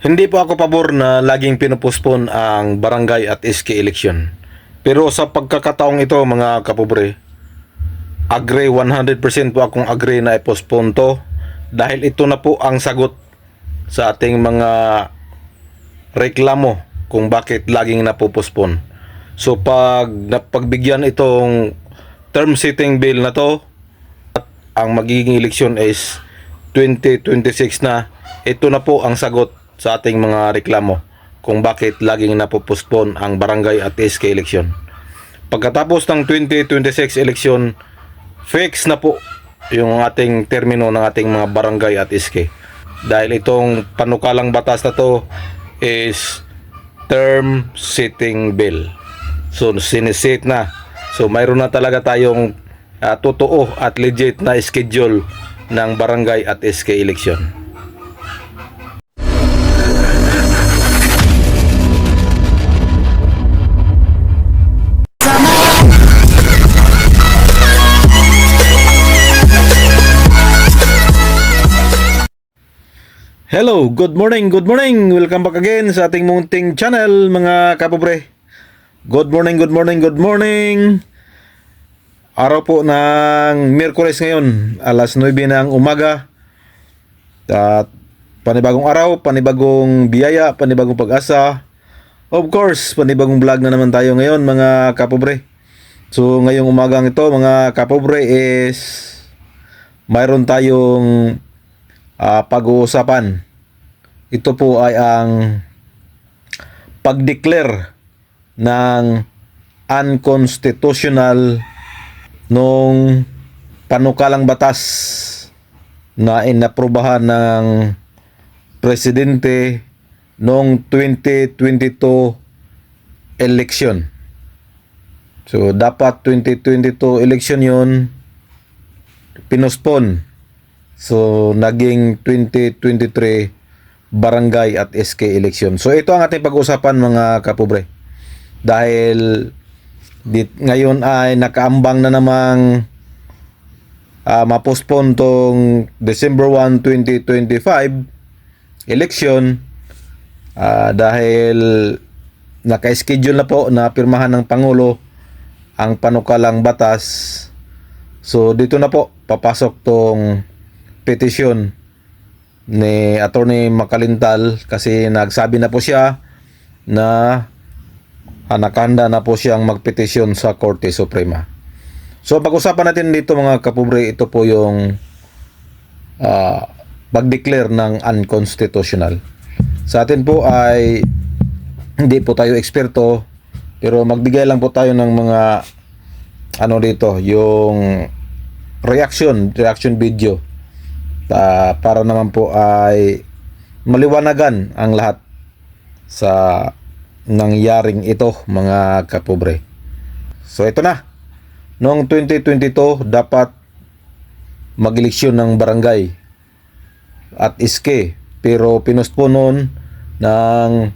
Hindi po ako pabor na laging pinopospone ang barangay at SK election. Pero sa pagkakataong ito mga kapobre, agree 100% po akong agree na i-postpone to dahil ito na po ang sagot sa ating mga reklamo kung bakit laging napopospone. So pag napagbigyan itong term setting bill na to at ang magiging eleksyon is 2026 na, ito na po ang sagot sa ating mga reklamo kung bakit laging napopospone ang barangay at SK election. Pagkatapos ng 2026 election, fix na po yung ating termino ng ating mga barangay at SK. Dahil itong panukalang batas na to is term setting bill. So sinisit na. So mayroon na talaga tayong totoo at legit na schedule ng barangay at SK election. Hello, good morning, good morning. Welcome back again sa ating munting channel mga kapobre. Good morning, good morning, good morning. Araw po ng Miyerkules ngayon, alas 9 ng umaga. At panibagong araw, panibagong biyaya, panibagong pag-asa. Of course, panibagong vlog na naman tayo ngayon mga kapobre. So ngayong umagang ito mga kapobre is mayroon tayong pag-uusapan. Ito po ay ang pag-declare ng unconstitutional nung panukalang batas na inaprubahan ng presidente noong 2022 election. So dapat 2022 election yun pinospone. So, naging 2023 barangay at SK election. So, ito ang ating pag-usapan mga kapobre. Dahil ngayon ay nakaambang na namang ma-postpone tong December 1, 2025 election dahil naka-schedule na po na pirmahan ng Pangulo ang panukalang batas. So, dito na po papasok tong petisyon ni Attorney Makalintal kasi nagsabi na po siya na nakahanda na po siyang magpetisyon sa Korte Suprema. So pag-usapan natin dito mga kapobre, ito po yung pag-declare ng unconstitutional. Sa atin po ay hindi po tayo eksperto pero magbigay lang po tayo ng mga dito, yung reaction video para naman po ay maliwanagan ang lahat sa nangyaring ito mga kapobre. So ito na, noong 2022 dapat mag-eleksyon ng barangay at SK pero pinospone noon ng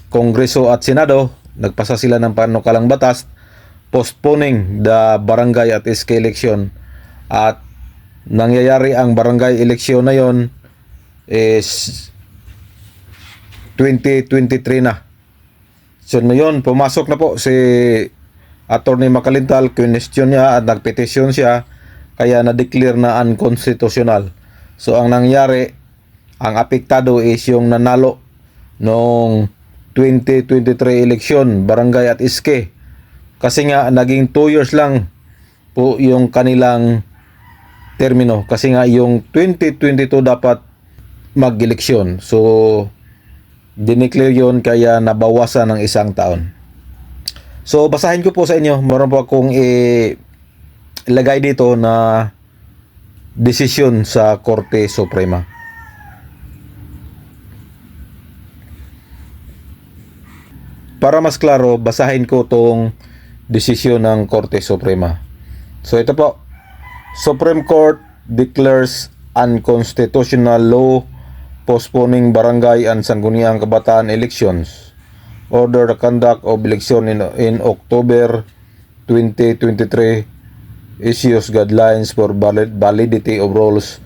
Kongreso at Senado, nagpasa sila ng panukalang batas postponing the barangay at SK election at nangyayari ang barangay election na yon is 2023 na. So ngayon pumasok na po si Attorney Makalintal, question niya at nagpetisyon siya kaya na-declare na unconstitutional. So ang nangyari, ang apektado is yung nanalo noong 2023 election barangay at SK kasi nga naging 2 years lang po yung kanilang termino kasi nga yung 2022 dapat mag-eleksyon. So dineclare yun kaya nabawasan ng 1 taon. So basahin ko po sa inyo. Meron po akong ilagay dito na desisyon sa Korte Suprema. Para mas klaro, basahin ko tong desisyon ng Korte Suprema. So ito po, Supreme Court declares unconstitutional law postponing barangay and sangguniang kabataan elections. Order the conduct of election in October 2023. Issues guidelines for validity of rules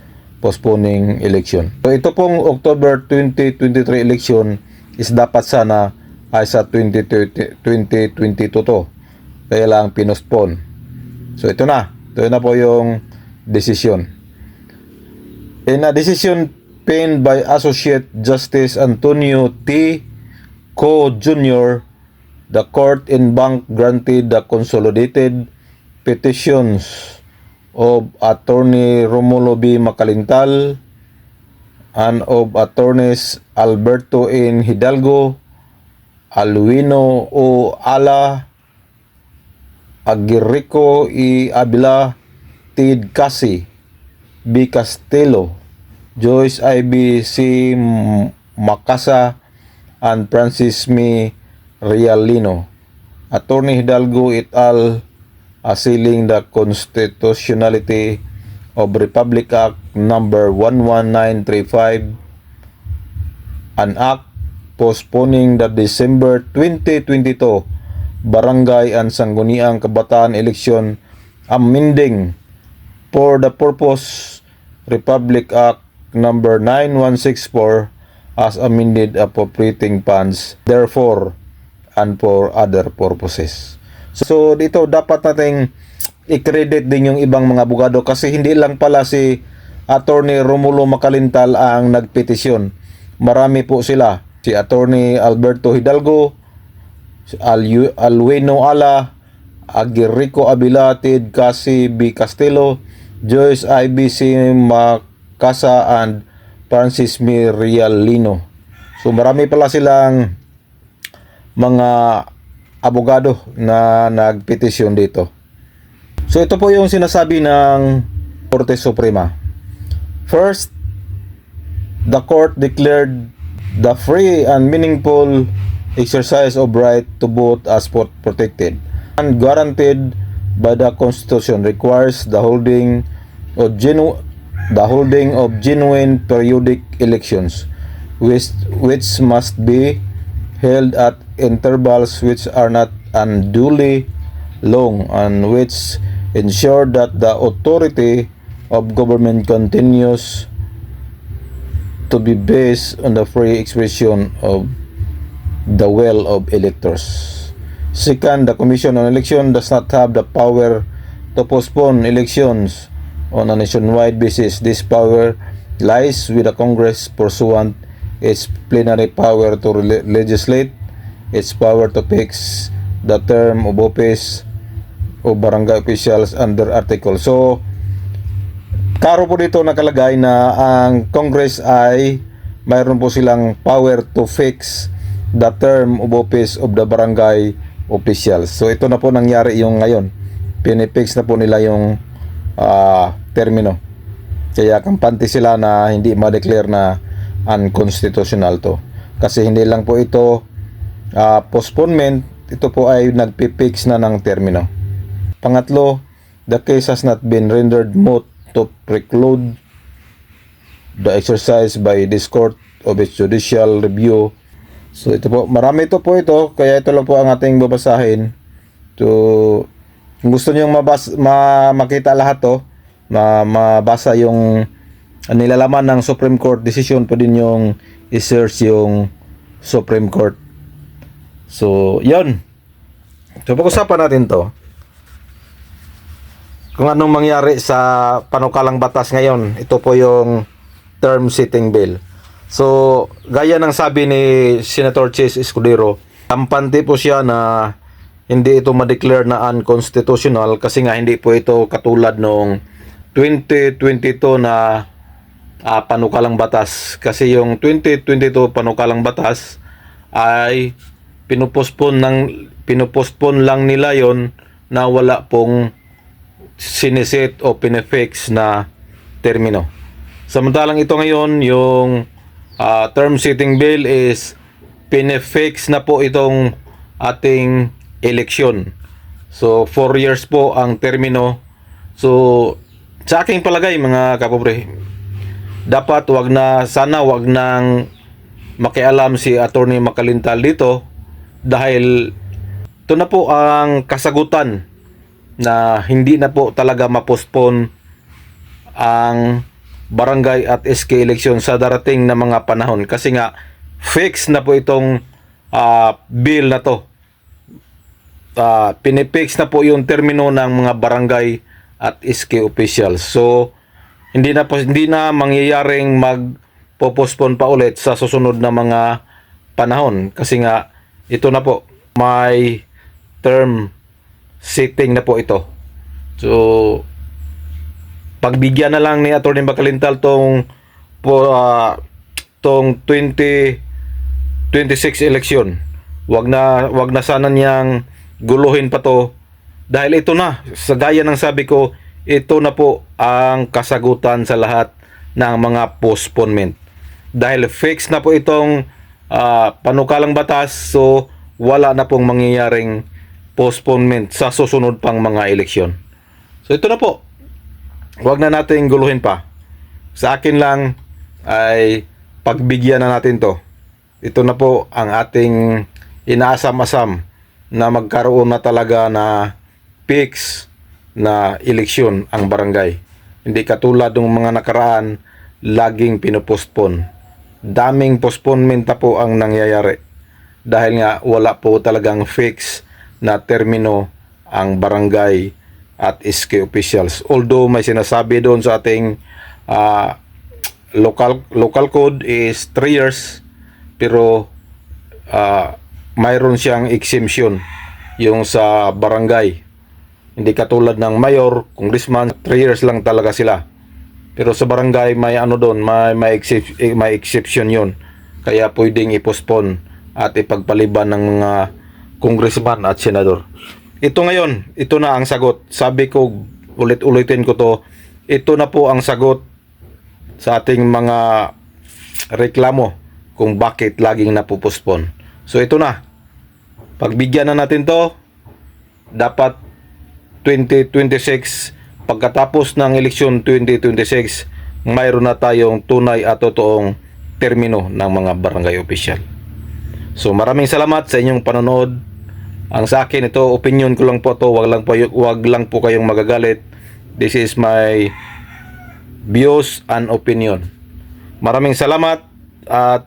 postponing election. So ito pong October 2023 election is dapat sana ay sa 2022 to. Kaya lang pinospone. So ito na po yung decision. In a decision penned by Associate Justice Antonio T. Co. Jr., the court en banc granted the consolidated petitions of Attorney Romulo B. Macalintal and of Attorneys Alberto N. Hidalgo, Alwino O. Ala, Aguirreco E. Abila, Tid Casi, B. Castelo, Joyce I.B. C. Macasa, and Francis M. Rialino. Attorney Hidalgo et al. Asailing the constitutionality of Republic Act number 11935, an act postponing the December 2022 Barangay and Sangguniang Kabataan election, amending for the purpose Republic Act number 9164 as amended, appropriating funds therefore and for other purposes. So dito dapat nating i-credit din yung ibang mga abogado kasi hindi lang pala si Attorney Romulo Macalintal ang nagpetisyon. Marami po sila. Si Attorney Alberto Hidalgo, si Alwino Ala, Aguirreco Abila, Tid Casi, B. Castelo, Joyce I.B.C. Macasa, and Francis M. Rialino. So marami pala silang mga abogado na nagpetisyon dito. So ito po yung sinasabi ng Korte Suprema. First, the court declared the free and meaningful exercise of right to vote as protected and guaranteed by the Constitution requires the holding of genuine periodic elections which must be held at intervals which are not unduly long and which ensure that the authority of government continues to be based on the free expression of the will of electors. Second, the Commission on Election does not have the power to postpone elections on a nationwide basis. This power lies with the Congress pursuant its plenary power to legislate, its power to fix the term of office of barangay officials under article. So, karo po dito nakalagay na ang Congress ay mayroon po silang power to fix the term of office of the barangay officials. So, ito na po nangyari yung ngayon. Pinifix na po nila yung termino. Kaya kampante sila na hindi ma-declare na unconstitutional to. Kasi hindi lang po ito postponement, ito po ay nagpipix na ng termino. Pangatlo, the case has not been rendered moot to preclude the exercise by this court of its judicial review. So ito po, marami ito po ito, kaya ito lang po ang ating babasahin. To, kung gusto nyo makita lahat to, mabasa yung nilalaman ng Supreme Court decision, pwede nyong i-search yung Supreme Court. So, yun. So, pag-usapan natin to. Kung anong mangyari sa panukalang batas ngayon. Ito po yung term setting bill. So, gaya ng sabi ni Senator Chis Escudero, kampante po siya na hindi ito ma-declare na unconstitutional kasi nga hindi po ito katulad nung 2022 na panukalang batas. Kasi yung 2022 panukalang batas ay pinupospon lang nila yon na wala pong siniset o pinefix na termino. Samantalang ito ngayon, yung term setting bill is pinefix na po itong ating eleksyon. So 4 years po ang termino. So sa aking palagay mga kapobre, dapat wag nang makialam si Attorney Macalintal dito dahil ito na po ang kasagutan na hindi na po talaga ma-postpone ang barangay at SK election sa darating na mga panahon. Kasi nga, fix na po itong bill na to. Pinipix na po yung termino ng mga barangay at SK officials. So, hindi na mangyayaring magpo-postpone pa ulit sa susunod na mga panahon. Kasi nga, ito na po, may term setting na po ito. So, pagbigyan na lang ni Atty. Bakalintal tong 2026 election. Wag na sana niyang guluhin pa to dahil ito na, sa gaya ng sabi ko, ito na po ang kasagutan sa lahat ng mga postponement. Dahil fix na po itong panukalang batas, so wala na pong mangyayaring postponement sa susunod pang mga eleksyon. So ito na po. Huwag na natin guluhin pa. Sa akin lang ay pagbigyan na natin to. Ito na po ang ating inaasam-asam na magkaroon na talaga na fix na eleksyon ang barangay. Hindi katulad ng mga nakaraan, laging pinopostpone. Daming postponement na po ang nangyayari. Dahil nga wala po talagang fix na termino ang barangay at SK officials. Although may sinasabi doon sa ating local code is 3 years, pero mayroon siyang exemption yung sa barangay. Hindi katulad ng mayor, congressman, 3 years lang talaga sila. Pero sa barangay may doon, may exception yun. Kaya pwedeng i-postpone at ipagpaliban ng mga congressman at senador. Ito ngayon, ito na ang sagot. Sabi ko, ulit-ulitin ko to, ito na po ang sagot sa ating mga reklamo kung bakit laging napupospon. So ito na, pagbigyan na natin to, dapat 2026, pagkatapos ng eleksyon 2026, mayroon na tayong tunay at totoong termino ng mga barangay official. So maraming salamat sa inyong panonood. Ang sa akin ito, opinion ko lang po to, wag lang po kayong magagalit. This is my views and opinion. Maraming salamat at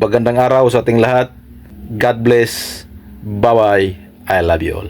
magandang araw sa ating lahat. God bless. Bye-bye. I love you all.